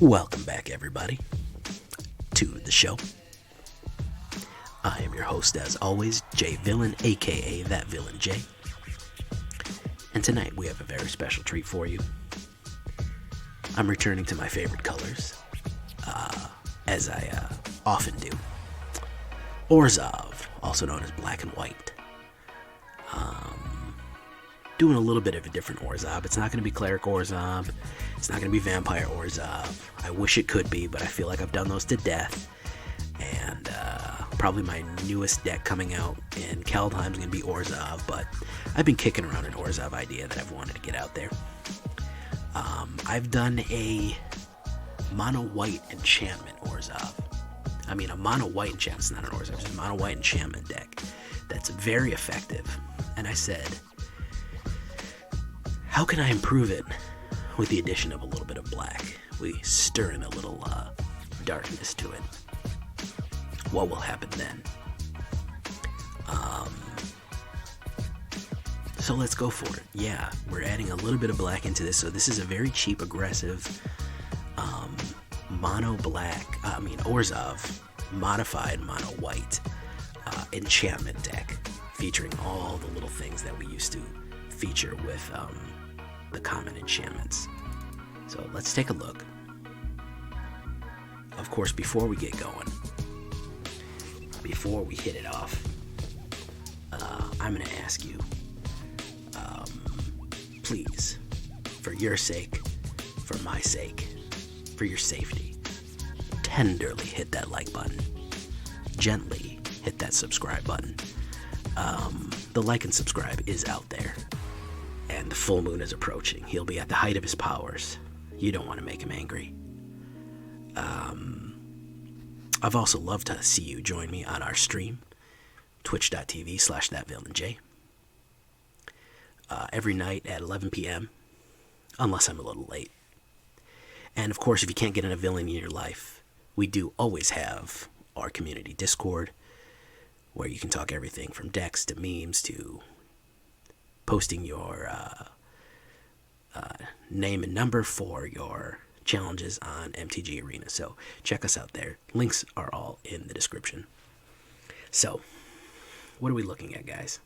Welcome back, everybody, to the show. I am your host, as always, Jay Villain, aka That Villain Jay. And tonight we have a very special treat for you. I'm returning to my favorite colors, as I often do. Orzhov, also known as black and white. Doing a little bit of a different Orzhov. It's not going to be Cleric Orzhov. It's not going to be Vampire Orzhov. I wish it could be, but I feel like I've done those to death. And probably my newest deck coming out in Kaldheim is going to be Orzhov, but I've been kicking around an Orzhov idea that I've wanted to get out there. I've done a mono-white enchantment Orzhov. I mean, a mono-white enchantment, it's not an Orzhov, it's a mono-white enchantment deck that's very effective. And I said, how can I improve it with the addition of a little bit of black? We stir in a little darkness to it. What will happen then? So let's go for it. Yeah, we're adding a little bit of black into this. So this is a very cheap, aggressive Orzhov modified mono white enchantment deck, featuring all the little things that we used to feature with the common enchantments. So let's take a look. Of course, before we get going, before we hit it off, I'm going to ask you, please, for your sake, for my sake, for your safety, tenderly hit that like button. Gently hit that subscribe button. The like and subscribe is out there. And the full moon is approaching. He'll be at the height of his powers. You don't want to make him angry. I've also loved to see you join me on our stream, twitch.tv/thatvillainej. Every night at 11 p.m., unless I'm a little late. And of course, if you can't get in a villain in your life, we do always have our community Discord, where you can talk everything from decks to memes to posting your name and number for your challenges on MTG Arena. So check us out there. Links are all in the description. So, what are we looking at, guys?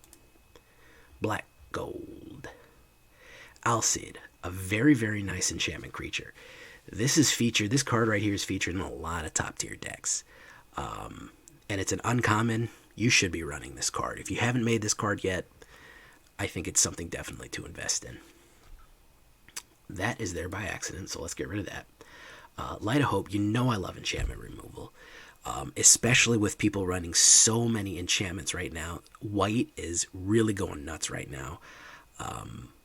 Black Gold. Alseid, a very, very nice enchantment creature. This card right here is featured in a lot of top tier decks. And it's an uncommon. You should be running this card. If you haven't made this card yet, I think it's something definitely to invest in. That is there by accident, so let's get rid of that. Light of Hope, you know I love enchantment removal. Especially with people running so many enchantments right now. White is really going nuts right now.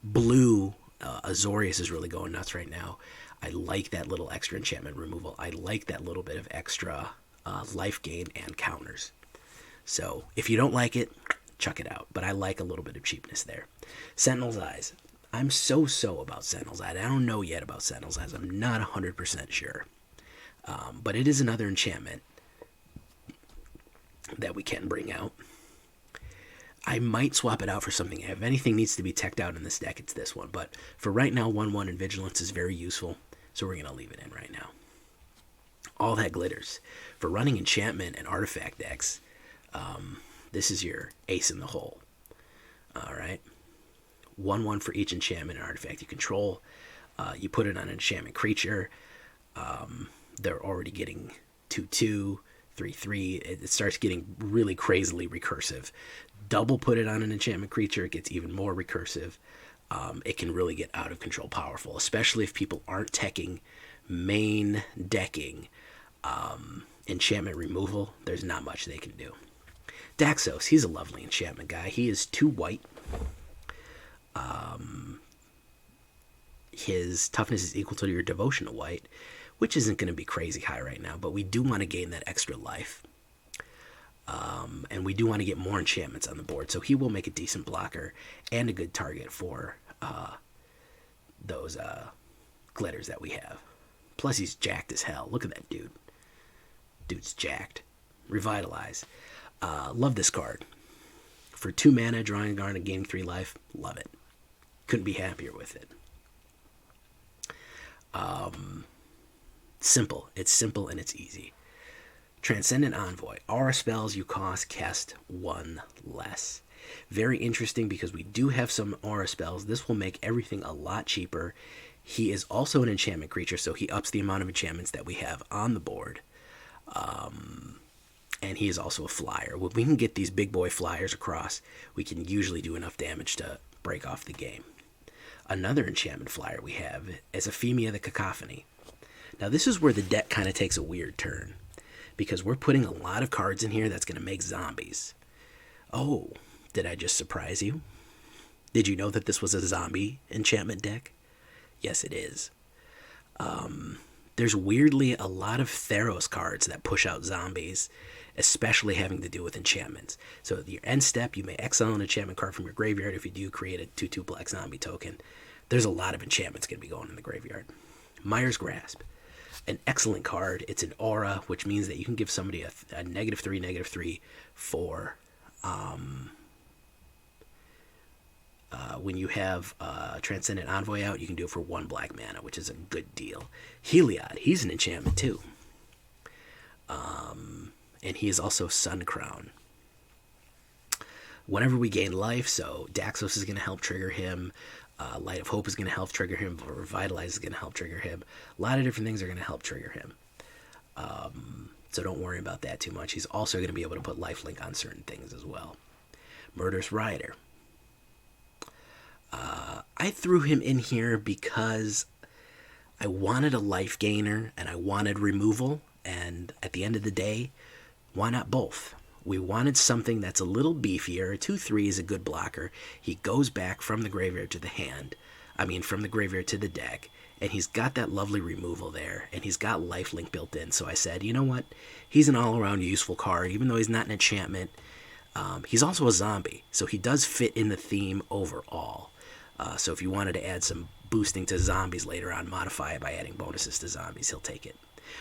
Blue, Azorius is really going nuts right now. I like that little extra enchantment removal. I like that little bit of extra life gain and counters. So if you don't like it, chuck it out. But I like a little bit of cheapness there. Sentinel's Eyes. I'm so about Sentinel's Eyes. I don't know yet about Sentinel's Eyes. I'm not 100% sure. But it is another enchantment that we can bring out. I might swap it out for something. If anything needs to be teched out in this deck, it's this one. But for right now, 1/1 and Vigilance is very useful. So we're going to leave it in right now. All That Glitters. For running enchantment and artifact decks, this is your ace in the hole. Alright. 1/1 for each enchantment and artifact you control. You put it on an enchantment creature. They're already getting 2/2, 3/3. It starts getting really crazily recursive. Double put it on an enchantment creature, it gets even more recursive. It can really get out of control powerful, especially if people aren't teching main decking enchantment removal. There's not much they can do. Daxos, he's a lovely enchantment guy. He is 2 white. His toughness is equal to your devotion to white, which isn't going to be crazy high right now, but we do want to gain that extra life. And we do want to get more enchantments on the board, so he will make a decent blocker and a good target for those glitters that we have. Plus, he's jacked as hell. Look at that dude. Dude's jacked. Revitalize. Love this card. For 2 mana, drawing a card and gaining 3 life, love it. Couldn't be happier with it. Simple. It's simple and it's easy. Transcendent Envoy. Aura spells you cast 1 less. Very interesting because we do have some aura spells. This will make everything a lot cheaper. He is also an enchantment creature, so he ups the amount of enchantments that we have on the board. And he is also a flyer. When we can get these big boy flyers across, we can usually do enough damage to break off the game. Another enchantment flyer we have is Aphemia the Cacophony. Now this is where the deck kind of takes a weird turn, because we're putting a lot of cards in here that's going to make zombies. Oh, did I just surprise you? Did you know that this was a zombie enchantment deck? Yes, it is. There's weirdly a lot of Theros cards that push out zombies, especially having to do with enchantments. So at your end step, you may exile an enchantment card from your graveyard. If you do, create a 2/2 black zombie token. There's a lot of enchantments going to be going in the graveyard. Mire's Grasp. An excellent card. It's an aura, which means that you can give somebody a -3/-3 for when you have Transcendent Envoy out, you can do it for 1 black mana, which is a good deal. Heliod, he's an enchantment too. And he is also Sun Crown. Whenever we gain life, so Daxos is going to help trigger him. Light of Hope is going to help trigger him. Revitalize is going to help trigger him. A lot of different things are going to help trigger him. So don't worry about that too much. He's also going to be able to put lifelink on certain things as well. Murderous Rider. I threw him in here because I wanted a life gainer and I wanted removal. And at the end of the day, why not both? We wanted something that's a little beefier. A 2/3 is a good blocker. He goes back from the graveyard to the hand. From the graveyard to the deck. And he's got that lovely removal there. And he's got lifelink built in. So I said, you know what? He's an all-around useful card. Even though he's not an enchantment, he's also a zombie. So he does fit in the theme overall. So if you wanted to add some boosting to zombies later on, modify it by adding bonuses to zombies, he'll take it.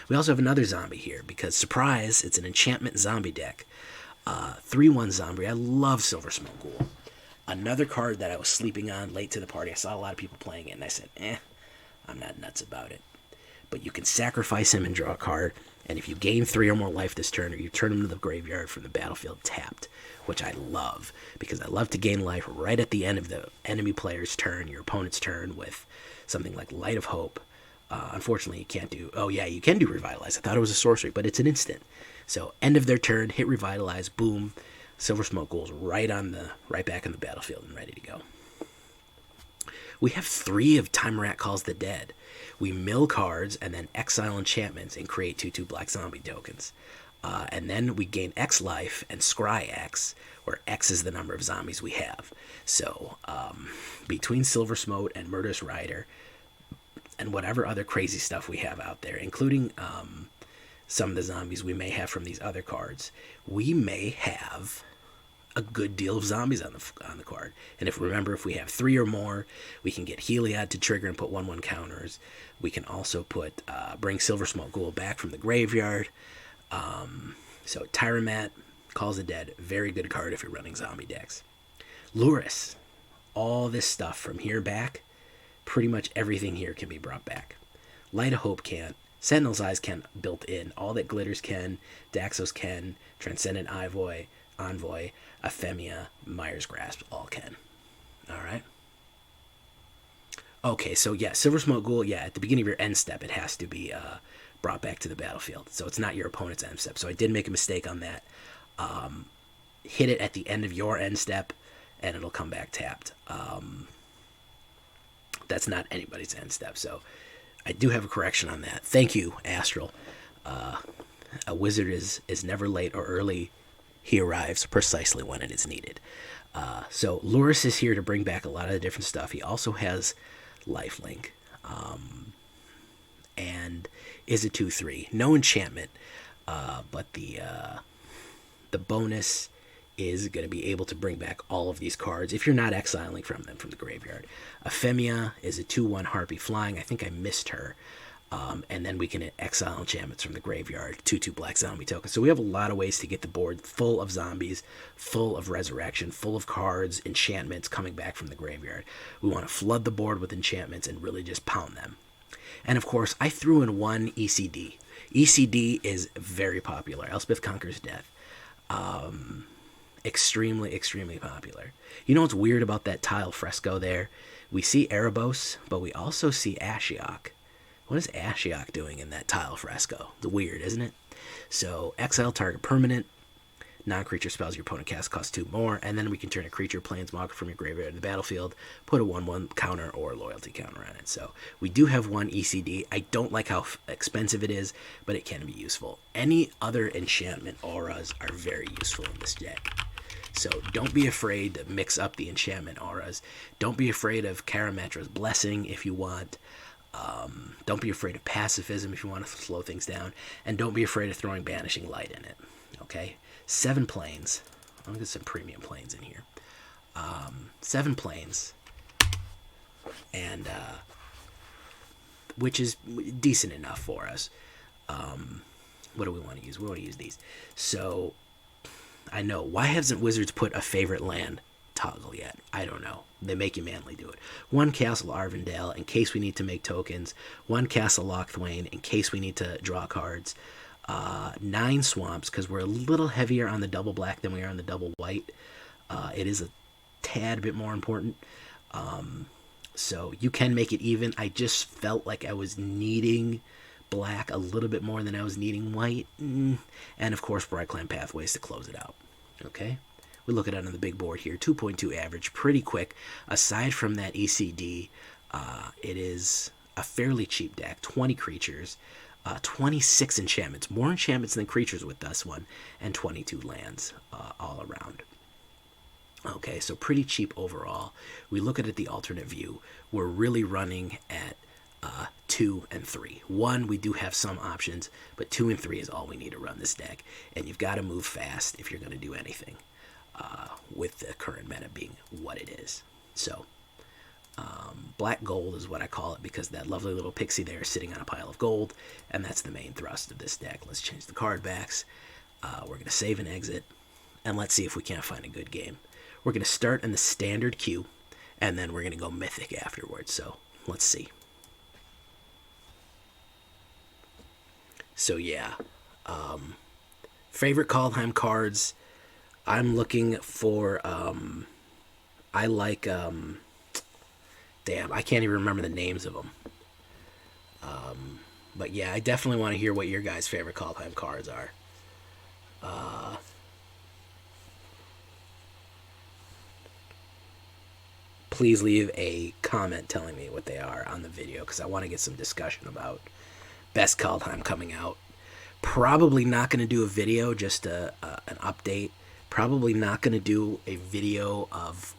We also have another zombie here because, surprise, it's an enchantment zombie deck. 3/1 zombie. I love Silversmote Ghoul. Another card that I was sleeping on late to the party. I saw a lot of people playing it, and I said, I'm not nuts about it. But you can sacrifice him and draw a card, and if you gain 3 or more life this turn, or you turn him to the graveyard from the battlefield tapped, which I love, because I love to gain life right at the end of the enemy player's turn, your opponent's turn, with something like Light of Hope. Unfortunately, you can't do... Oh, yeah, you can do Revitalize. I thought it was a sorcery, but it's an instant. So, end of their turn, hit Revitalize, boom. Silversmote Ghoul's right back in the battlefield and ready to go. We have 3 of Tymaret Calls the Dead. We mill cards and then exile enchantments and create 2/2 black zombie tokens. And then we gain X life and scry X, where X is the number of zombies we have. So, between Silversmote and Murderous Rider, and whatever other crazy stuff we have out there, including some of the zombies we may have from these other cards, we may have a good deal of zombies on the card. And if we have 3 or more, we can get Heliod to trigger and put 1/1 counters. We can also bring Silversmote Ghoul back from the graveyard. So Tymaret Calls the Dead, very good card if you're running zombie decks. Lurrus, all this stuff from here back, pretty much everything here can be brought back. Light of Hope can't. Sentinel's Eyes can built in. All that glitters can. Daxos can. Transcendent Envoy, Aphemia, Mire's Grasp, all can. Alright? Okay, so yeah, Silversmote Ghoul, at the beginning of your end step, it has to be brought back to the battlefield. So it's not your opponent's end step. So I did make a mistake on that. Hit it at the end of your end step, and it'll come back tapped. That's not anybody's end step, so I do have a correction on that. Thank you, Astral. A wizard is never late or early. He arrives precisely when it is needed. So Lurrus is here to bring back a lot of the different stuff. He also has lifelink, and is a 2/3. No enchantment, but the bonus is going to be able to bring back all of these cards if you're not exiling from them from the graveyard. Aphemia is a 2/1 Harpy Flying. I think I missed her. And then we can exile enchantments from the graveyard, 2/2 black zombie tokens. So we have a lot of ways to get the board full of zombies, full of resurrection, full of cards, enchantments coming back from the graveyard. We want to flood the board with enchantments and really just pound them. And of course, I threw in one ECD. ECD is very popular. Elspeth Conquers Death. Extremely, extremely popular. You know what's weird about that tile fresco there? We see Erebos, but we also see Ashiok. What is Ashiok doing in that tile fresco? It's weird, isn't it? So, exile target permanent. Non-creature spells your opponent casts cost 2 more, and then we can turn a creature planeswalker from your graveyard to the battlefield, put a 1/1 counter or loyalty counter on it. So we do have one ECD. I don't like how expensive it is, but it can be useful. Any other enchantment auras are very useful in this deck. So don't be afraid to mix up the enchantment auras. Don't be afraid of Karametra's Blessing if you want. Don't be afraid of Pacifism if you want to slow things down. And don't be afraid of throwing Banishing Light in it. Okay? 7 planes. I'll get some premium planes in here. 7 planes. And, which is decent enough for us. What do we want to use? We want to use these. So, I know. Why hasn't Wizards put a favorite land toggle yet? I don't know. They make you manually do it. 1 Castle Ardenvale in case we need to make tokens. 1 Castle Locthwain in case we need to draw cards. 9 Swamps because we're a little heavier on the double black than we are on the double white. It is a tad bit more important. So you can make it even. I just felt like I was needing black a little bit more than I was needing white. And of course, Brightclan Pathways to close it out. Okay? We look at it on the big board here. 2.2 average, pretty quick. Aside from that ECD, it is a fairly cheap deck. 20 creatures, 26 enchantments. More enchantments than creatures with this one, and 22 lands all around. Okay, so pretty cheap overall. We look at it the alternate view. We're really running at 2 and 3. 1, we do have some options, but 2 and 3 is all we need to run this deck. And you've got to move fast if you're going to do anything, with the current meta being what it is. So, black gold is what I call it because that lovely little pixie there is sitting on a pile of gold, and that's the main thrust of this deck. Let's change the card backs. We're going to save and exit, and let's see if we can't find a good game. We're going to start in the standard queue, and then we're going to go Mythic afterwards. So, let's see. So, yeah. Favorite Kaldheim cards. I'm looking for, I like, damn, I can't even remember the names of them. But yeah, I definitely want to hear what your guys' favorite Kaldheim cards are. Please leave a comment telling me what they are on the video, because I want to get some discussion about best Kaldheim coming out. Probably not going to do a video, just an update. Probably not going to do a video of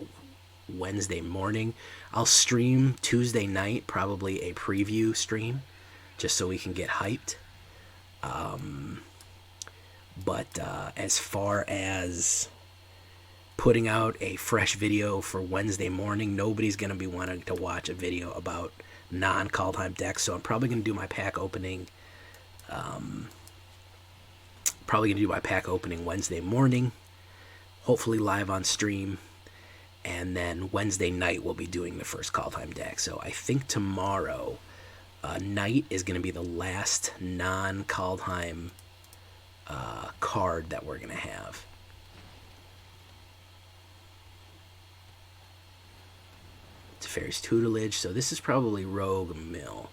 Wednesday morning. I'll stream Tuesday night, probably a preview stream, just so we can get hyped. But as far as putting out a fresh video for Wednesday morning, nobody's going to be wanting to watch a video about non-Kaldheim decks, so I'm probably going to do my pack opening. Wednesday morning, hopefully live on stream, and then Wednesday night we'll be doing the first Kaldheim deck. So I think tomorrow night is going to be the last non-Kaldheim card that we're going to have. Teferi's Tutelage, so this is probably Rogue Mill.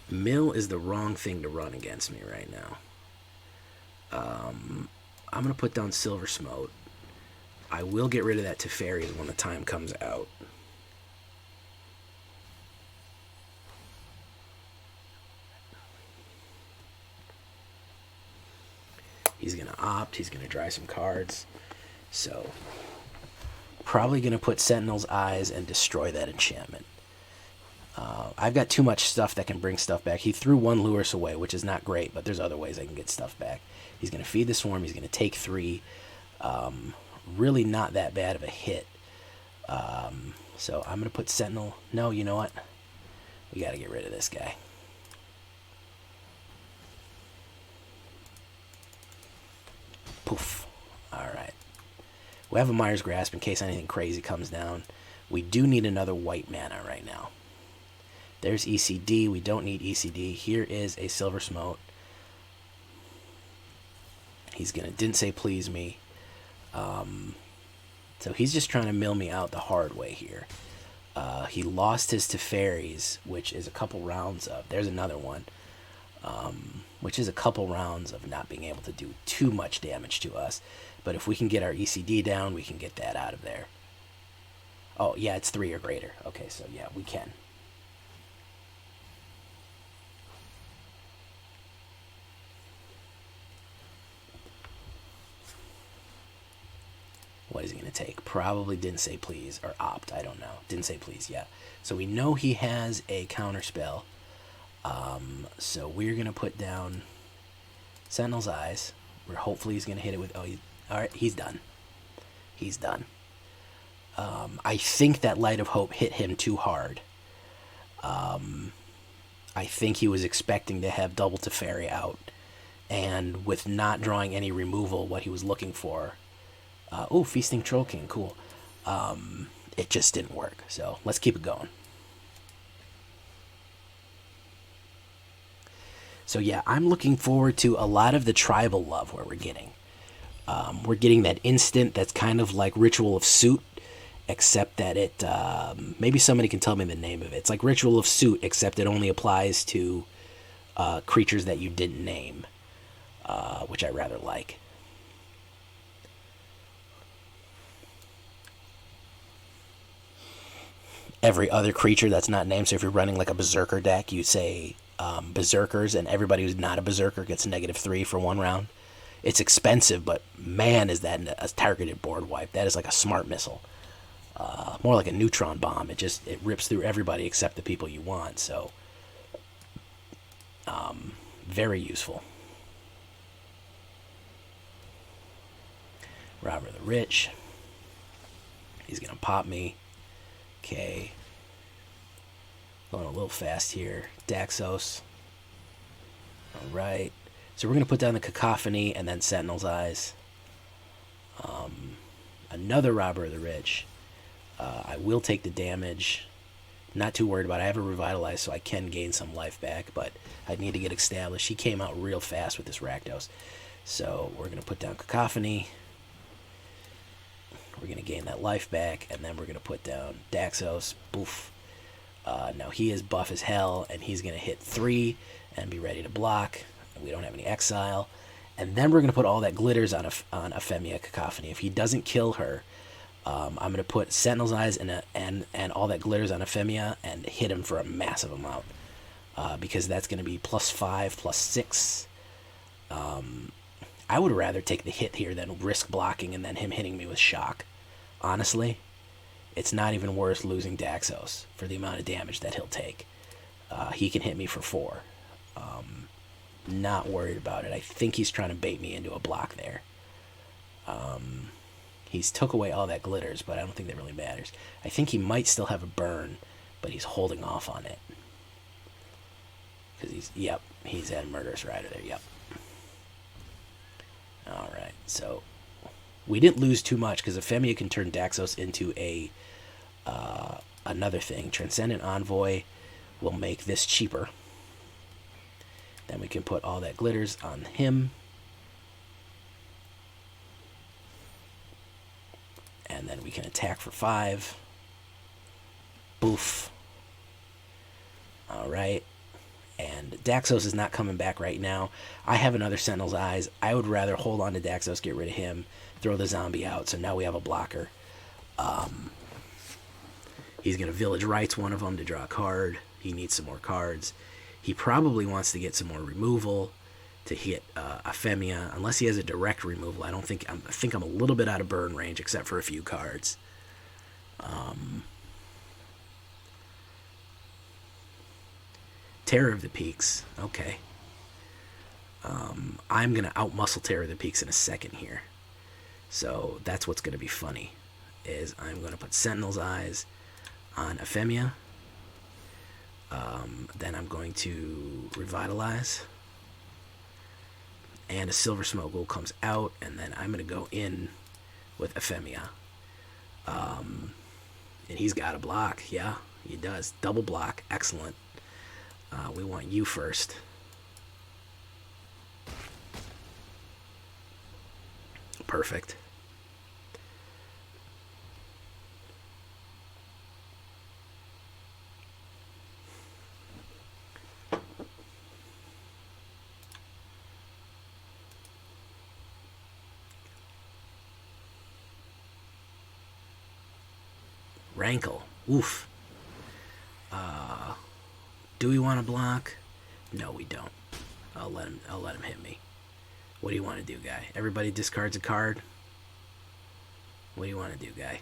Mill is the wrong thing to run against me right now. I'm going to put down Silversmote. I will get rid of that Teferi when the time comes out. He's going to opt. He's going to dry some cards. So, probably going to put Sentinel's Eyes and destroy that enchantment. I've got too much stuff that can bring stuff back. He threw 1 Lurrus away, which is not great, but there's other ways I can get stuff back. He's going to feed the Swarm. He's going to take 3. Really not that bad of a hit. So I'm going to put Sentinel. No, you know what? We got to get rid of this guy. Poof. All right. We have a Mire's Grasp in case anything crazy comes down. We do need another white mana right now. There's ECD. We don't need ECD. Here is a Silversmote. He's going to didn't say please me. So he's just trying to mill me out the hard way here. He lost his Teferis, which is a couple rounds of... There's another one. Which is a couple rounds of not being able to do too much damage to us. But if we can get our ECD down, we can get that out of there. Oh, yeah, it's 3 or greater. Okay, so yeah, we can. What is he going to take? Probably didn't say please, or opt, I don't know. Didn't say please, yeah. So we know he has a counter spell. So we're going to put down Sentinel's Eyes. Where hopefully he's going to hit it with... Oh, alright, he's done. He's done. I think that Light of Hope hit him too hard. I think he was expecting to have double Teferi out. And with not drawing any removal, what he was looking for... oh, Feasting Troll King, cool. It just didn't work. So let's keep it going. So yeah, I'm looking forward to a lot of the tribal love where we're getting. We're getting that instant that's kind of like Ritual of Suit, except that it... maybe somebody can tell me the name of it. It's like Ritual of Suit, except it only applies to creatures that you didn't name, which I rather like. Every other creature that's not named, so if you're running like a Berserker deck, you say... Berserkers, and everybody who's not a Berserker gets -3 for 1 round. It's expensive, but man, is that a targeted board wipe. That is like a smart missile. More like a neutron bomb. It rips through everybody except the people you want. So, very useful. Robber the Rich. He's gonna pop me. Okay. Going a little fast here. Daxos. Alright. So we're going to put down the Cacophony and then Sentinel's Eyes. Another Robber of the Rich. I will take the damage. Not too worried about it. I have a Revitalize, so I can gain some life back, but I need to get established. He came out real fast with this Rakdos. So we're going to put down Cacophony. We're going to gain that life back, and then we're going to put down Daxos. Boof. Now he is buff as hell, and he's going to hit 3 and be ready to block. We don't have any exile. And then we're going to put all that glitters on Aphemia Cacophony. If he doesn't kill her, I'm going to put Sentinel's Eyes and all that glitters on Aphemia and hit him for a massive amount. Because that's going to be +5, +6. I would rather take the hit here than risk blocking and then him hitting me with shock. Honestly. It's not even worth losing Daxos for the amount of damage that he'll take. He can hit me for 4. Not worried about it. I think he's trying to bait me into a block there. He's took away all that glitters, but I don't think that really matters. I think he might still have a burn, but he's holding off on it. Because he's at Murderous Rider there, yep. Alright, so... We didn't lose too much, because Aphemia can turn Daxos into another thing. Transcendent Envoy will make this cheaper. Then we can put all that glitters on him. And then we can attack for 5. Boof. Alright. And Daxos is not coming back right now. I have another Sentinel's Eyes. I would rather hold on to Daxos, get rid of him, throw the zombie out. So now we have a blocker. He's going to Village Rites one of them to draw a card. He needs some more cards. He probably wants to get some more removal to hit Aphemia. Unless he has a direct removal, I think I'm a little bit out of burn range, except for a few cards. Terror of the Peaks. Okay. I'm going to outmuscle Terror of the Peaks in a second here. So that's what's going to be funny. Is I'm going to put Sentinel's Eyes on Aphemia. Then I'm going to Revitalize. And a Silversmote Ghoul comes out. And then I'm going to go in with Aphemia. And he's got a block. Yeah, he does. Double block. Excellent. We want you first. Perfect. Rankle. Oof. Do we want to block? No, we don't. I'll let him hit me. What do you want to do, guy? Everybody discards a card. What do you want to do, guy?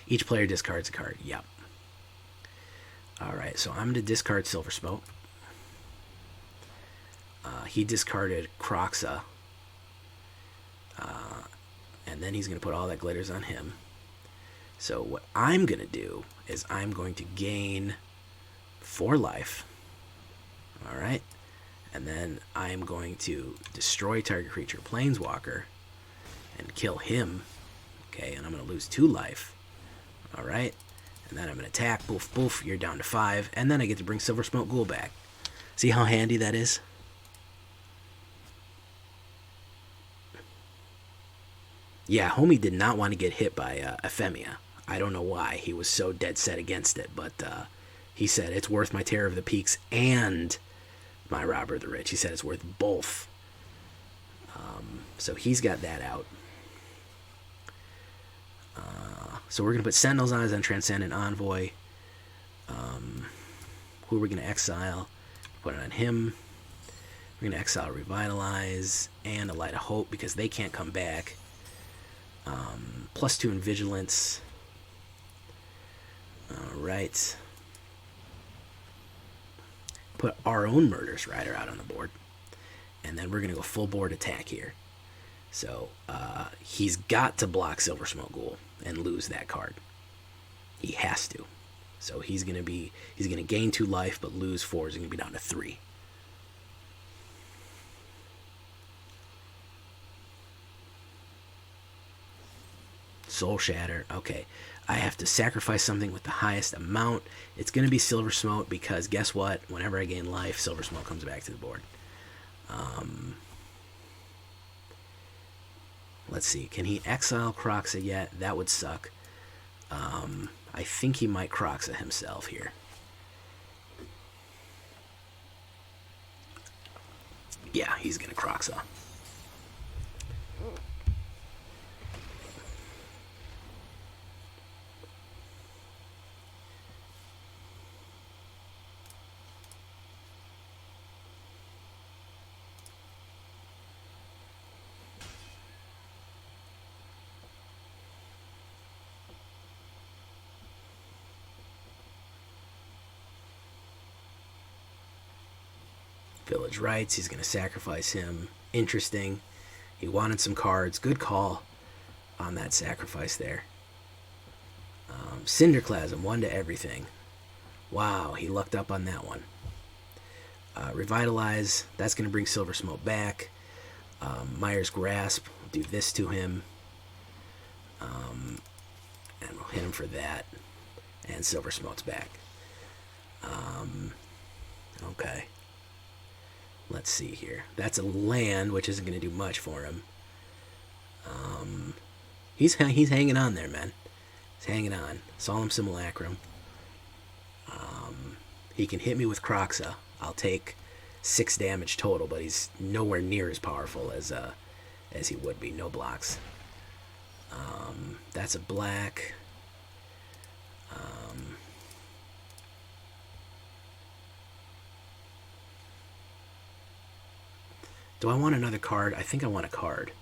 Each player discards a card. Yep. Alright, so I'm going to discard Silversmote. He discarded Croxa. And then he's going to put all that glitters on him. So what I'm going to do is I'm going to gain 4 life. Alright. And then I'm going to destroy target creature Planeswalker and kill him. Okay, and I'm going to lose 2 life. Alright. And then I'm going to attack. Boof, boof. You're down to 5. And then I get to bring Silversmote Ghoul back. See how handy that is? Yeah, homie did not want to get hit by Aphemia. I don't know why. He was so dead set against it. But he said, it's worth my Terror of the Peaks and my Robber of the Rich. He said it's worth both. So he's got that out. So we're going to put Sentinel's Eyes on Transcendent Envoy. Who are we going to exile? Put it on him. We're going to exile Revitalize and a Light of Hope because they can't come back. +2 in Vigilance. Alright. Put our own Murderous Rider out on the board. And then we're going to go full board attack here. So, he's got to block Silversmote Ghoul and lose that card. He has to. So he's going to gain 2 life, but lose 4. He's going to be down to 3. Soul Shatter. Okay. I have to sacrifice something with the highest amount. It's going to be Silversmote because guess what? Whenever I gain life, Silversmote comes back to the board. Let's see. Can he exile Croxa yet? That would suck. I think he might Croxa himself here. Yeah, he's going to Croxa. Village Rites, he's going to sacrifice him. Interesting. He wanted some cards. Good call on that sacrifice there. Cinderclasm, 1 to everything. Wow, he lucked up on that one. Revitalize, that's going to bring Silversmote back. Mire's Grasp, do this to him. And we'll hit him for that. And Silversmote's back. Okay. Let's see here. That's a land, which isn't going to do much for him. He's hanging on there, man. He's hanging on. Solemn Simulacrum. He can hit me with Croxa. I'll take 6 damage total, but he's nowhere near as powerful as he would be. No blocks. That's a black. Do I want another card? I think I want a card.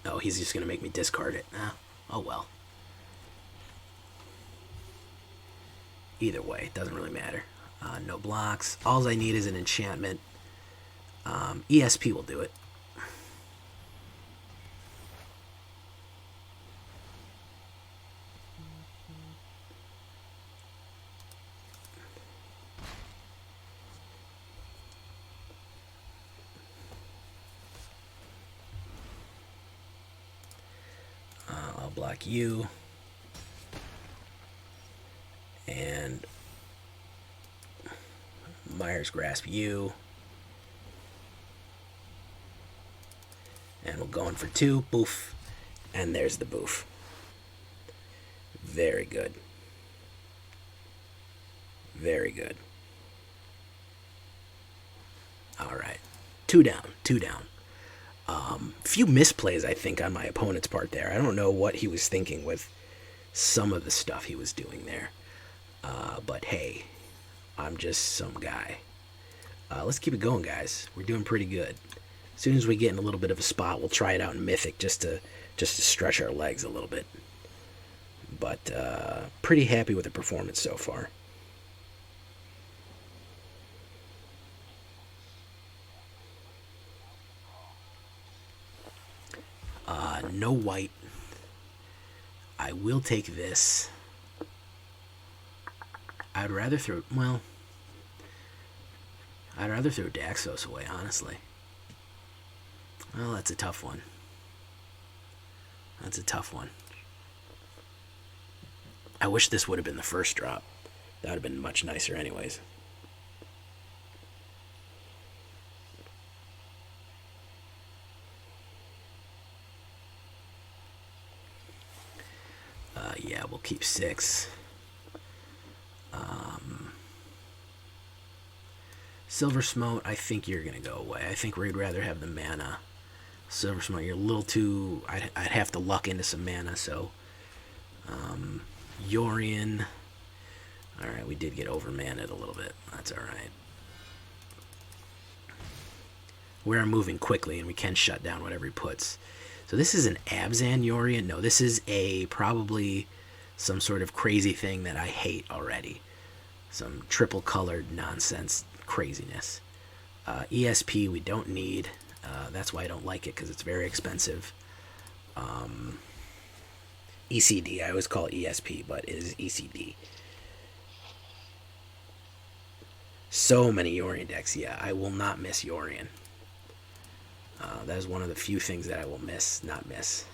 Oh, he's just going to make me discard it. Oh, well. Either way, it doesn't really matter. No blocks. All I need is an enchantment. ESP will do it. block you. And Mire's Grasp you. And we'll go in for 2. Boof. And there's the boof. Very good. Very good. Alright. 2 down. 2 down. Few misplays, I think, on my opponent's part there. I don't know what he was thinking with some of the stuff he was doing there. But hey, I'm just some guy. Let's keep it going, guys. We're doing pretty good. As soon as we get in a little bit of a spot, we'll try it out in Mythic just to stretch our legs a little bit. But pretty happy with the performance so far. No white. I will take this. I'd rather throw Daxos away, honestly. Well, that's a tough one. That's a tough one. I wish this would have been the first drop. That would have been much nicer anyways. Yeah, we'll keep 6. Silversmote, I think you're going to go away. I think we'd rather have the mana. Silversmote, you're a little too... I'd have to luck into some mana, so... Yorion. Alright, we did get over-maned a little bit. That's alright. We're moving quickly, and we can shut down whatever he puts. So this is an Abzan Yorion. No, this is probably some sort of crazy thing that I hate already. Some triple-colored nonsense craziness. ESP we don't need. That's why I don't like it, because it's very expensive. ECD, I always call it ESP, but it is ECD. So many Yorion decks. Yeah, I will not miss Yorion. That is one of the few things that I will not miss.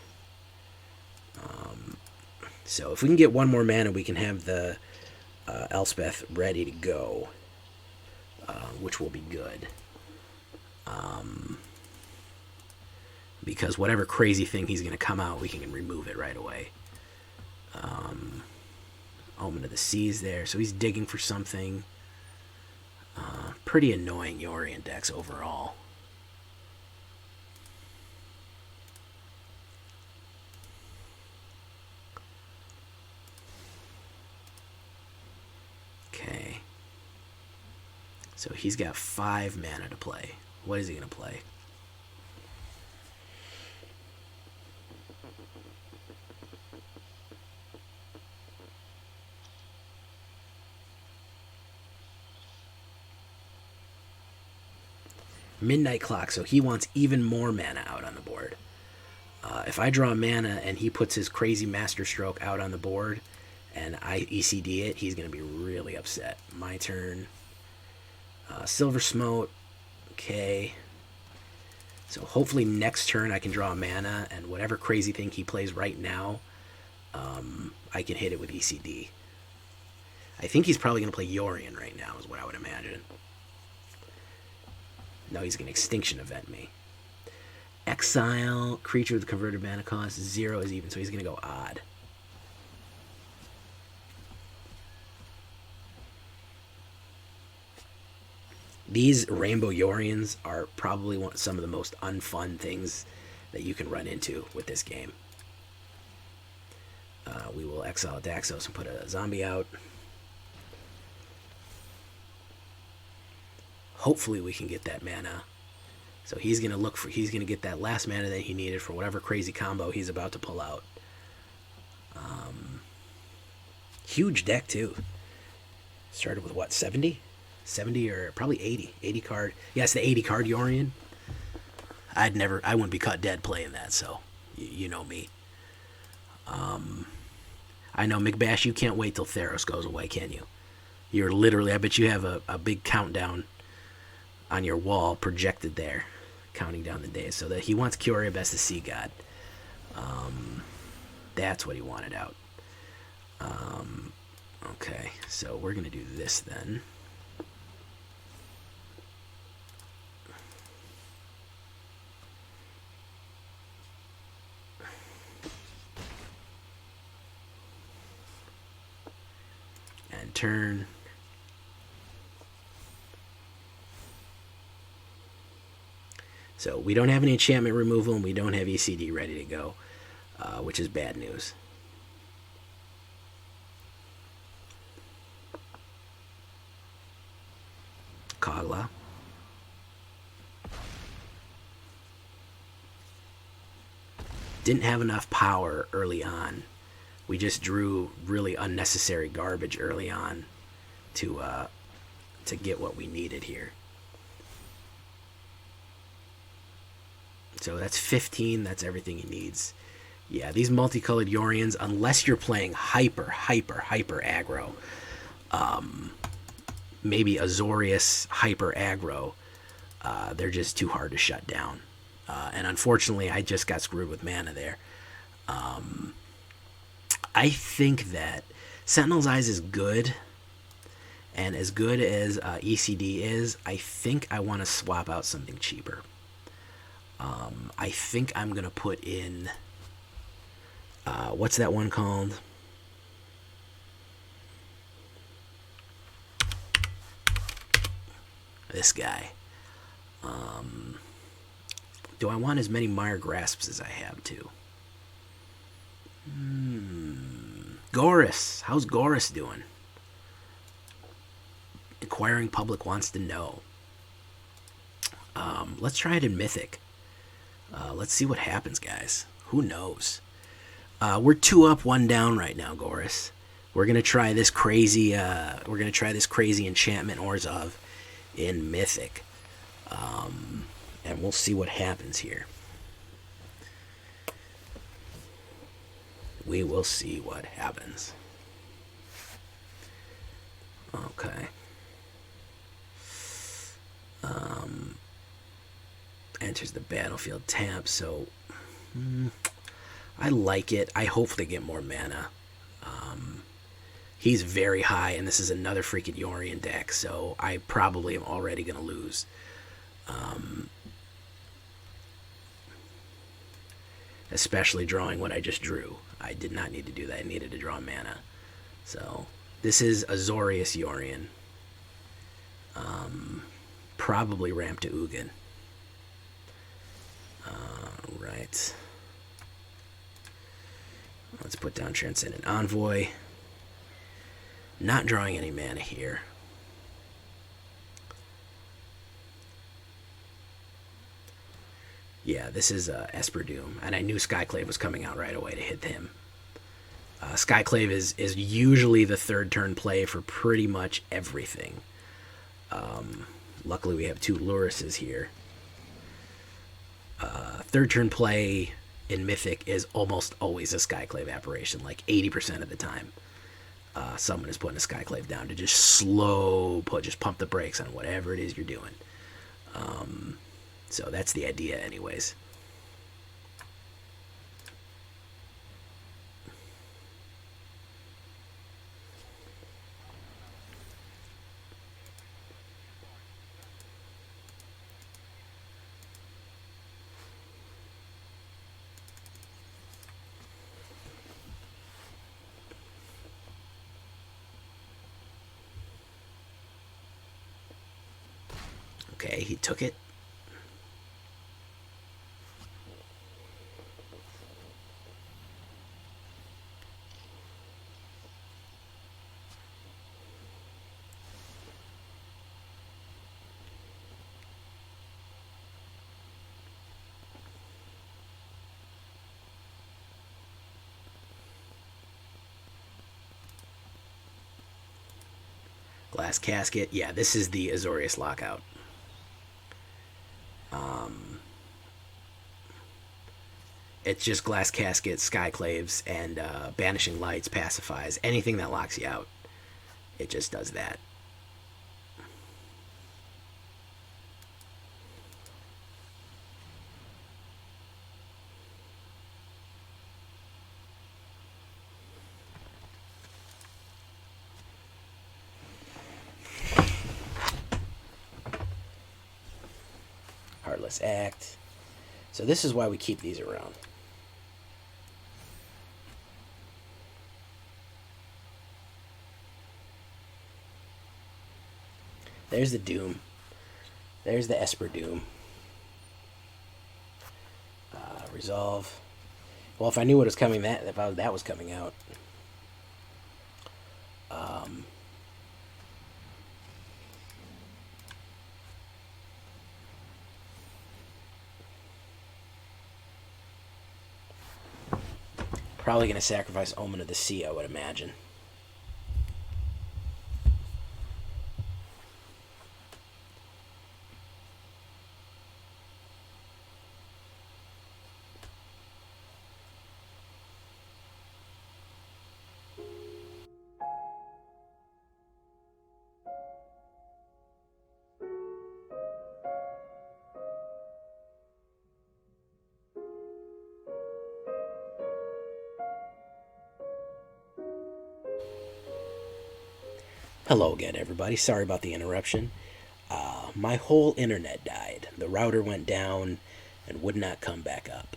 So if we can get one more mana, we can have the Elspeth ready to go, which will be good. Because whatever crazy thing he's going to come out, we can remove it right away. Omen of the Seas there, so he's digging for something. Pretty annoying Yorion decks overall. Okay. So he's got 5 mana to play. What is he going to play? Midnight Clock, so he wants even more mana out on the board. If I draw mana and he puts his crazy Master Stroke out on the board and I ECD it, he's going to be really upset. My turn. Silversmote. Okay. So hopefully next turn I can draw a mana, and whatever crazy thing he plays right now, I can hit it with ECD. I think he's probably going to play Yorion right now, is what I would imagine. No, he's going to Extinction Event me. Exile, creature with converted mana cost, 0 is even, so he's going to go odd. These Rainbow Yorions are probably some of the most unfun things that you can run into with this game. We will exile Daxos and put a zombie out. Hopefully we can get that mana. So he's going to get that last mana that he needed for whatever crazy combo he's about to pull out. Huge deck too. Started with what, 70? 70 or probably 80. 80 card. Yeah, it's the 80 card Yorion. I wouldn't be caught dead playing that, so you know me. I know, McBash, you can't wait till Theros goes away, can you? You're literally, I bet you have a big countdown on your wall projected there, counting down the days. So that he wants Kyria Best to Sea God. That's what he wanted out. Okay, so we're going to do this then. And turn. So we don't have any enchantment removal, and we don't have ECD ready to go, which is bad news. Kogla. Didn't have enough power early on. We just drew really unnecessary garbage early on to get what we needed here. So that's 15. That's everything he needs. Yeah, these multicolored Yorians, unless you're playing hyper aggro, maybe Azorius hyper aggro, they're just too hard to shut down. And unfortunately, I just got screwed with mana there. I think that Sentinel's Eyes is good, and as good as ECD is, I think I want to swap out something cheaper. I think I'm going to put in, what's that one called? This guy. Do I want as many Mire Grasps as I have to? Gorus. How's Gorus doing? Inquiring public wants to know. Let's try it in Mythic. Let's see what happens, guys. Who knows? We're 2 up, 1 down right now, Gorus. We're gonna try this crazy. Enchantment Orzhov in Mythic, and we'll see what happens here. We will see what happens. Okay. Enters the battlefield tab, so I like it. I hopefully get more mana. He's very high, and this is another freaking Yorion deck, so I probably am already going to lose. Especially drawing what I just drew. I did not need to do that. I needed to draw mana. So, this is Azorius Yorion. Probably ramp to Ugin. Right. Let's put down Transcendent Envoy. Not drawing any mana here. Yeah, this is Esper Doom, and I knew Skyclave was coming out right away to hit him. Skyclave is usually the 3rd turn play for pretty much everything. Luckily, we have 2 Lurruses here. 3rd turn play in Mythic is almost always a Skyclave apparition, like 80% of the time. Someone is putting a Skyclave down to just just pump the brakes on whatever it is you're doing. So that's the idea anyways. Okay, he took it. Glass Casket. Yeah, this is the Azorius Lockout. It's just Glass Casket, Skyclaves, and Banishing Lights, Pacifies. Anything that locks you out. It just does that. Ruthless Act. So this is why we keep these around. There's the Doom. There's the Esper Doom. Resolve. Well, if I knew what was coming, that was coming out. Probably going to sacrifice Omen of the Sea, I would imagine. Hello again, everybody. Sorry about the interruption. My whole internet died. The router went down and would not come back up.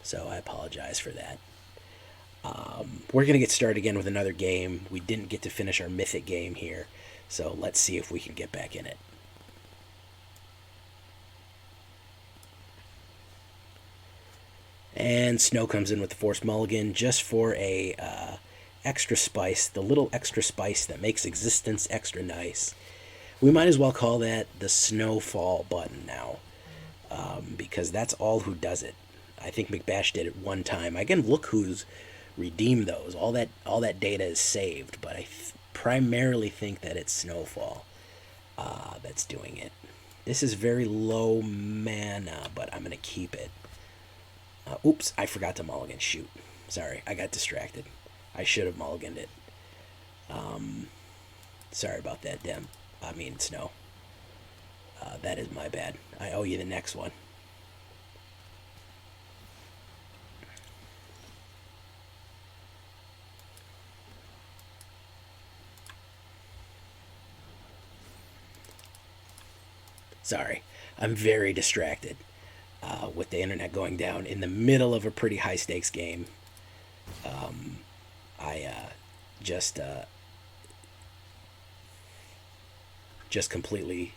So I apologize for that. We're going to get started again with another game. We didn't get to finish our Mythic game here, so let's see if we can get back in it. And Snow comes in with the Force Mulligan just for a extra spice, the little extra spice that makes existence extra nice. We might as well call that the Snowfall button now, because that's all who does it. I think McBash did it one time. Again, look who's redeemed those. All that data is saved, but I primarily think that it's Snowfall that's doing it. This is very low mana, but I'm going to keep it. Oops, I forgot to mulligan. Shoot. Sorry, I got distracted. I should have mulliganed it. Sorry about that, Snow. That is my bad. I owe you the next one. Sorry, I'm very distracted with the internet going down in the middle of a pretty high stakes game. I just completely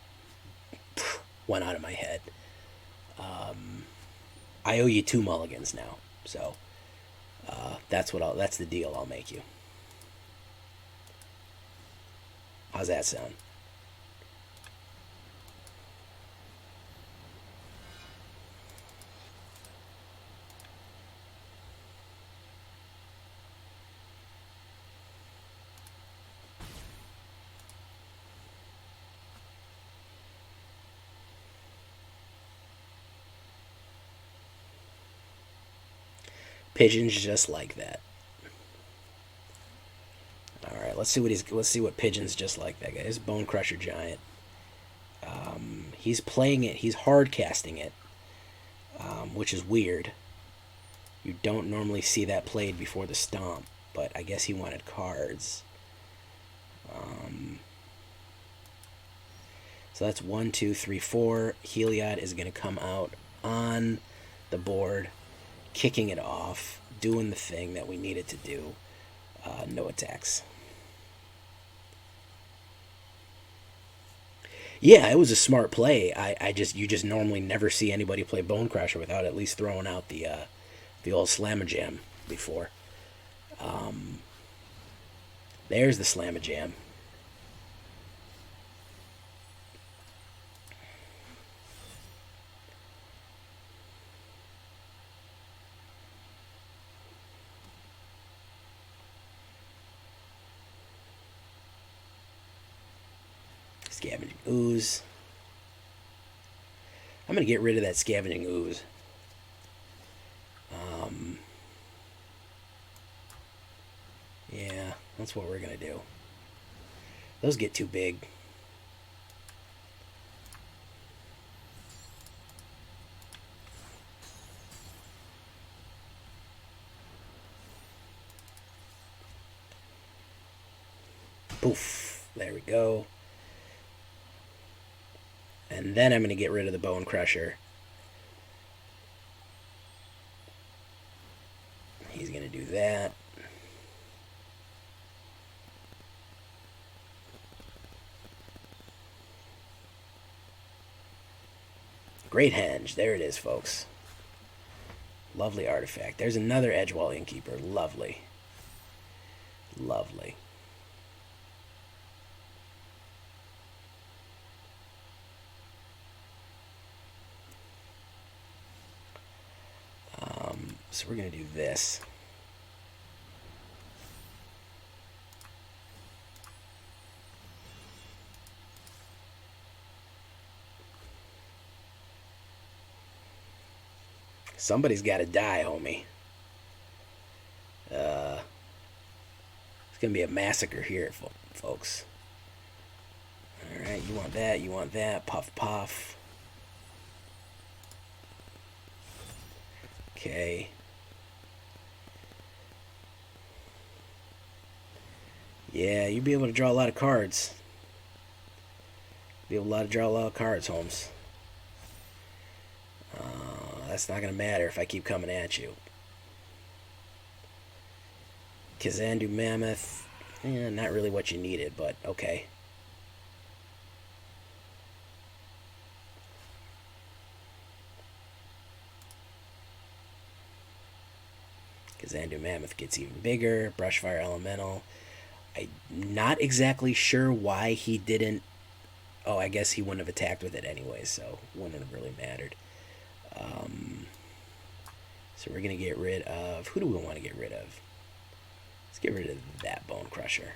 went out of my head. I owe you 2 mulligans now, so that's the deal I'll make you. How's that sound? Pigeon's just like that. All right, let's see what Pigeon's just like that guy. His Bone Crusher Giant. He's playing it. He's hard casting it, which is weird. You don't normally see that played before the stomp, but I guess he wanted cards. So that's 1, 2, 3, 4. Heliod is going to come out on the board, kicking it off, doing the thing that we needed to do. No attacks. Yeah, it was a smart play. You just normally never see anybody play Bone Crusher without at least throwing out the old Slamajam before. There's the Slamajam. Scavenging Ooze. I'm going to get rid of that Scavenging Ooze. Yeah, that's what we're going to do. Those get too big. Poof. There we go. And then I'm going to get rid of the Bone Crusher. He's going to do that. Great Henge. There it is, folks. Lovely artifact. There's another Edgewall Innkeeper. Lovely. Lovely. So we're going to do this. Somebody's got to die, homie. It's going to be a massacre here, folks. Alright, you want that, you want that. Puff, puff. Okay. Yeah, you'll be able to draw a lot of cards. Be able to draw a lot of cards, Holmes. That's not going to matter if I keep coming at you. Kazandu Mammoth. Not really what you needed, but okay. Kazandu Mammoth gets even bigger. Brushfire Elemental. I'm not exactly sure why he didn't... Oh, I guess he wouldn't have attacked with it anyway, so wouldn't have really mattered. So we're going to get rid of... Who do we want to get rid of? Let's get rid of that Bone Crusher.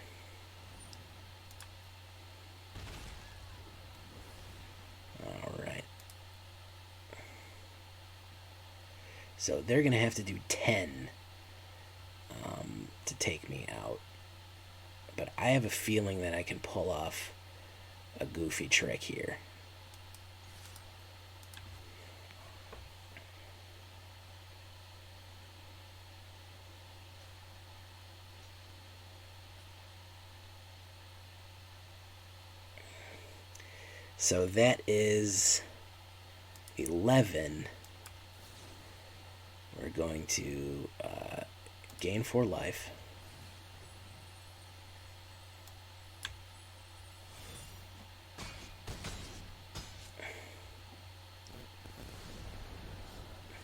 Alright. So they're going to have to do 10 to take me out. But I have a feeling that I can pull off a goofy trick here. So that is 11. We're going to gain 4 life.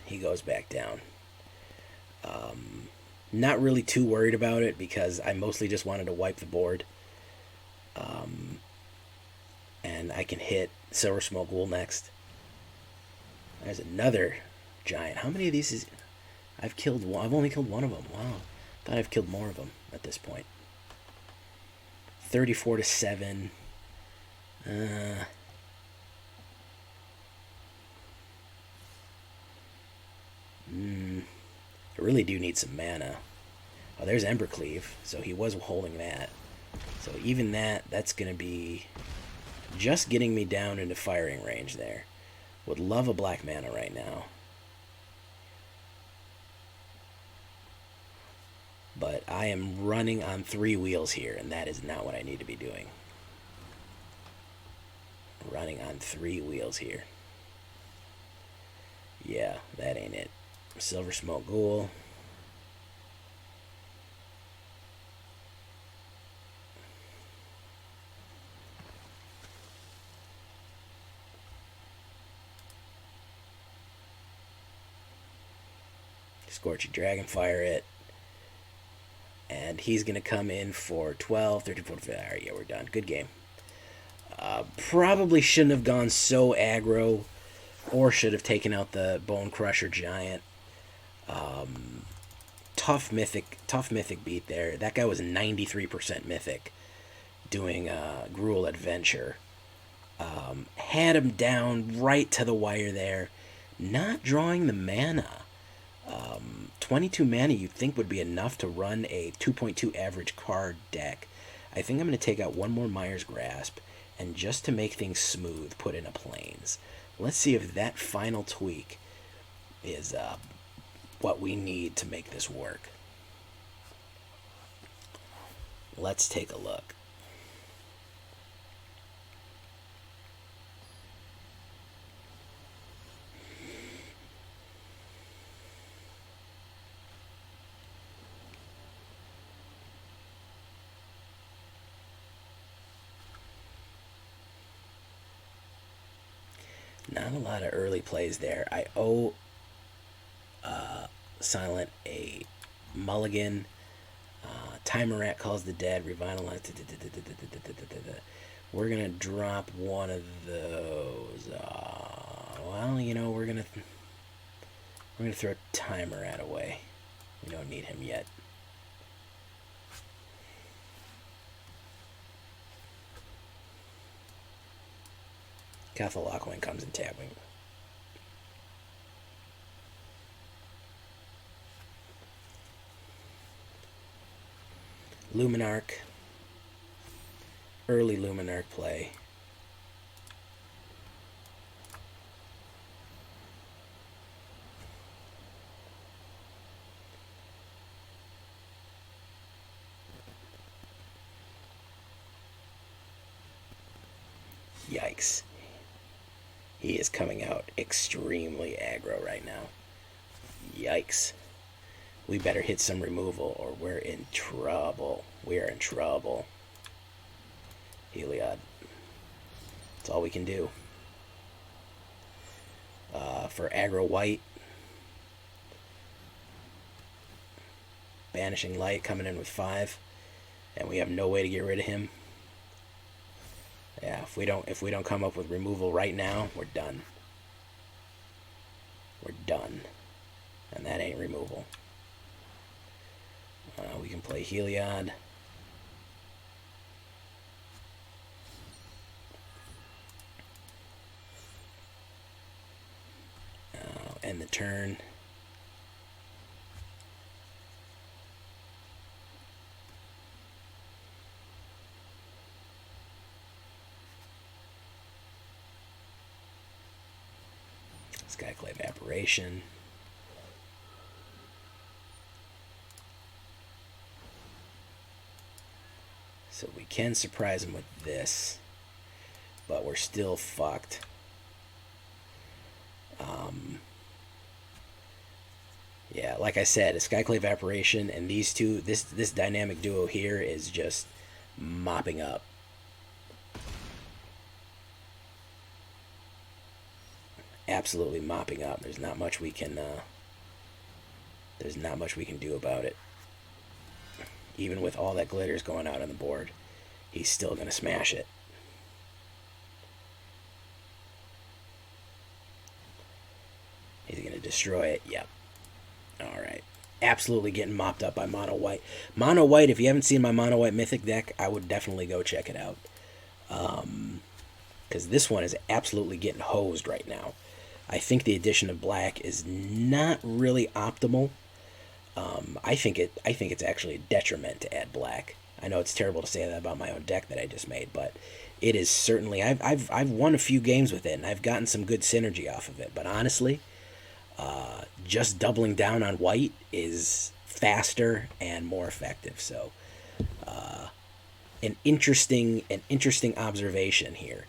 He goes back down. Not really too worried about it because I mostly just wanted to wipe the board. And I can hit Silversmote Ghoul next. There's another giant. How many of these is... I've killed one. I've only killed one of them. Wow. Thought I've killed more of them at this point. 34-7. I really do need some mana. Oh, there's Embercleave. So he was holding that. So even that's going to be just getting me down into firing range there. Would love a black mana right now. But I am running on 3 wheels here, and that is not what I need to be doing. Running on 3 wheels here. Yeah, that ain't it. Silversmote Ghoul. Scorching Dragonfire it. And he's going to come in for 12, 13, 14, alright, yeah, we're done. Good game. Probably shouldn't have gone so aggro, or should have taken out the Bone Crusher Giant. Tough Mythic beat there. That guy was 93% Mythic, doing Gruul Adventure. Had him down right to the wire there. Not drawing the mana. 22 mana you'd think would be enough to run a 2.2 average card deck. I think I'm going to take out one more Mire's Grasp, and just to make things smooth, put in a Plains. Let's see if that final tweak is what we need to make this work. Let's take a look. Not a lot of early plays there. I owe Silent a mulligan. Tymaret calls the dead. Revitalize. We're gonna drop one of those. Well, you know, we're gonna throw Tymaret away. We don't need him yet. Cacophony comes in tapping. Luminarch. Early Luminarch play. Yikes. He is coming out extremely aggro right now. Yikes. We better hit some removal or we're in trouble. We're in trouble. Heliod. That's all we can do. For aggro white, Banishing Light coming in with 5, and we have no way to get rid of him. Yeah, if we don't come up with removal right now, we're done. We're done. And that ain't removal. We can play Heliod. End the turn. Skyclave Apparition. So we can surprise him with this, but we're still fucked. Yeah, like I said, a Skyclave Apparition and these two, this dynamic duo here is just mopping up. Absolutely mopping up. There's not much we can do about it. Even with all that glitters going out on the board, he's still gonna smash it. He's gonna destroy it. Yep. Alright. Absolutely getting mopped up by Mono White. Mono White, if you haven't seen my Mono White Mythic deck, I would definitely go check it out. Because this one is absolutely getting hosed right now. I think the addition of black is not really optimal. I think it's actually a detriment to add black. I know it's terrible to say that about my own deck that I just made, but it is certainly. I've won a few games with it, and I've gotten some good synergy off of it. But honestly, just doubling down on white is faster and more effective. So, an interesting observation here.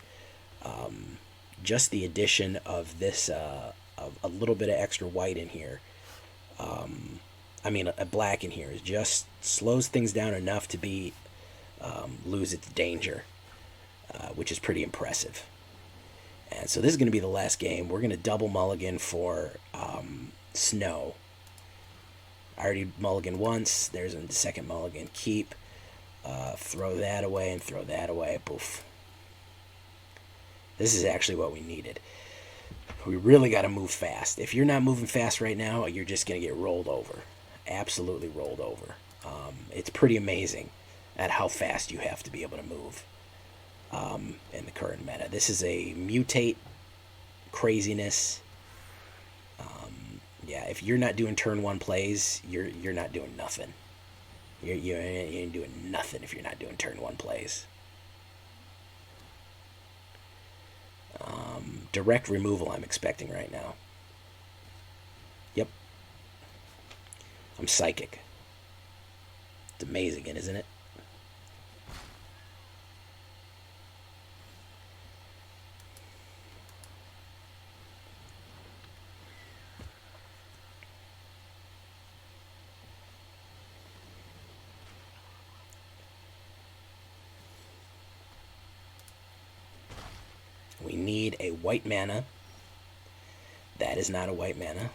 Just the addition of this, of a little bit of extra white in here. I mean, a black in here is just slows things down enough to be lose its danger, which is pretty impressive. And so this is going to be the last game. We're going to double mulligan for Snow. I already mulligan once. There's a second mulligan. Keep. Throw that away and throw that away. Poof. This is actually what we needed. We really got to move fast. If you're not moving fast right now, you're just going to get rolled over. Absolutely rolled over. It's pretty amazing at how fast you have to be able to move in the current meta. This is a mutate craziness. Yeah, if you're not doing turn 1 plays, you're not doing nothing. You ain't doing nothing if you're not doing turn 1 plays. Direct removal I'm expecting right now. Yep. I'm psychic. It's amazing, isn't it? We need a white mana That is not a white mana.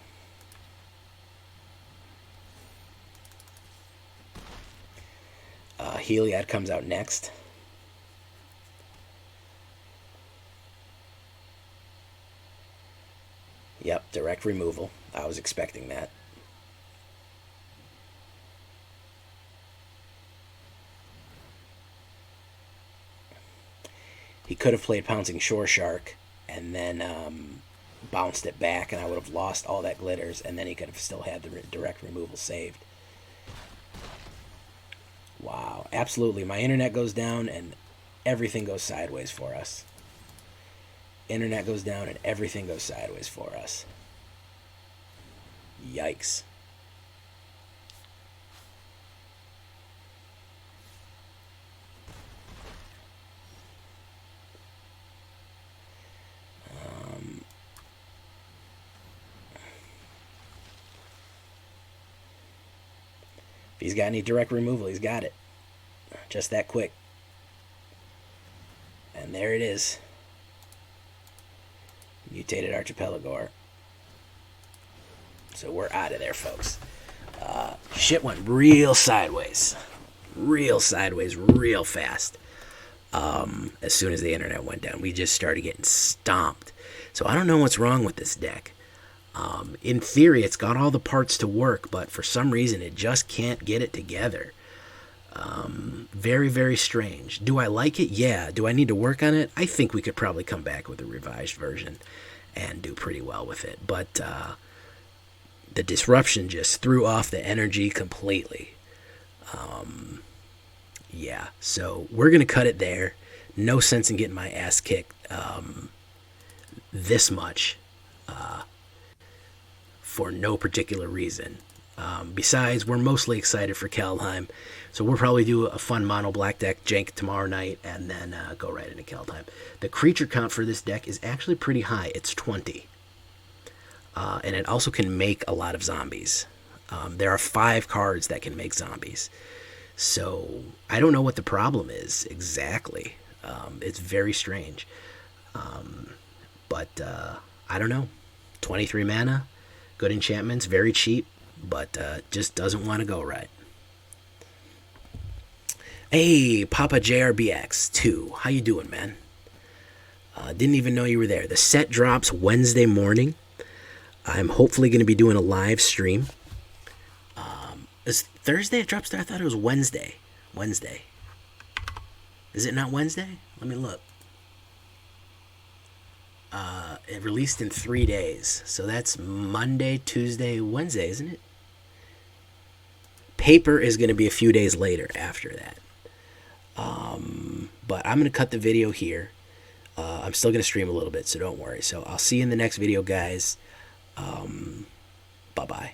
Heliod comes out next. Yep, direct removal. I was expecting that. He could have played Pouncing Shore Shark and then bounced it back, and I would have lost all that glitters, and then he could have still had the direct removal saved. Wow, absolutely. My internet goes down, and everything goes sideways for us. Internet goes down, and everything goes sideways for us. Yikes. If he's got any direct removal, he's got it. Just that quick. And there it is. Mutated Archipelagor. So we're out of there, folks. Shit went real sideways. Real sideways, real fast. As soon as the internet went down, we just started getting stomped. So I don't know what's wrong with this deck. In theory, it's got all the parts to work, but for some reason, it just can't get it together. Very, very strange. Do I like it? Yeah. Do I need to work on it? I think we could probably come back with a revised version and do pretty well with it. But the disruption just threw off the energy completely. Yeah, so we're going to cut it there. No sense in getting my ass kicked this much for no particular reason. Besides, we're mostly excited for Kaldheim, so we'll probably do a fun mono black deck jank tomorrow night and then go right into Kaldheim. The creature count for this deck is actually pretty high. It's 20. And it also can make a lot of zombies. There are 5 cards that can make zombies. So I don't know what the problem is exactly. It's very strange. But I don't know. 23 mana, good enchantments, very cheap, but just doesn't want to go right. Hey, Papa JRBX2, how you doing, man? Didn't even know you were there. The set drops Wednesday morning. I'm hopefully going to be doing a live stream. Is Thursday it drops there? I thought it was Wednesday. Wednesday. Is it not Wednesday? Let me look. It released in 3 days. So that's Monday, Tuesday, Wednesday, isn't it? Paper is going to be a few days later after that. But I'm going to cut the video here. I'm still going to stream a little bit, so don't worry. So I'll see you in the next video, guys. Bye-bye.